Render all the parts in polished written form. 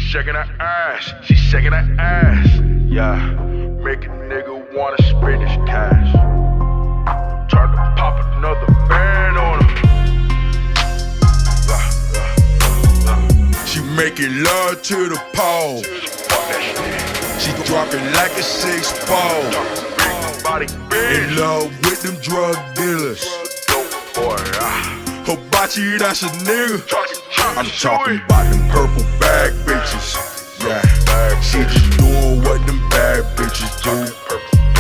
shaking her ass, she shaking her ass. Yeah, make a nigga wanna spend his cash. Try to pop another band on him. She making love to the pole. She dropping like a 6-ball. In love with them drug dealers. Hibachi, that's a nigga. I'm talking about them purple bag bitches. Yeah, she just doing what them bad bitches do.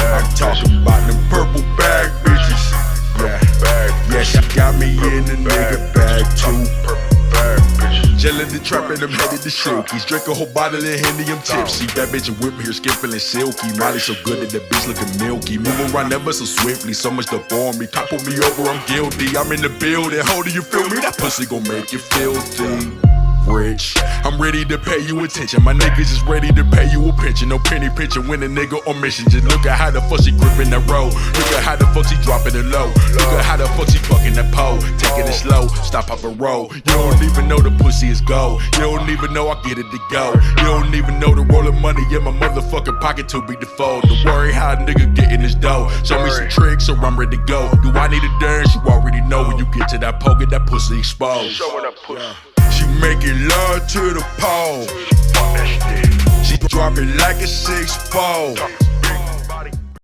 I'm talking about them purple bag bitches. Yeah, she got me in the nigga bag too. Jellin' the trap and I'm headed to Silkies. Drink a whole bottle of Henny, I'm tipsy. That bitch a whip here, skin feeling silky. Molly so good that the bitch looking milky. Move around ever so swiftly, so much to bore me. Can't pull me over, I'm guilty. I'm in the building, hold do you feel me? That pussy gon' make you filthy. Rich, I'm ready to pay you attention. My niggas is ready to pay you a pension. No penny pinching when a nigga on mission. Just look at how the fuck she gripping the road. Look at how the fuck she dropping it low. Look at how the fuck she fucking the pole. Taking it slow, stop, pop, and roll. You don't even know the pussy is gold. You don't even know I get it to go. You don't even know the rolling money in my motherfucking pocket too big to fold. Don't worry how a nigga getting his dough. Show me some tricks so I'm ready to go. Do I need a dance? You already know when you get to that pole, get that pussy exposed. Showing up pussy. She making love to the pole. She drop it like a 6-ball.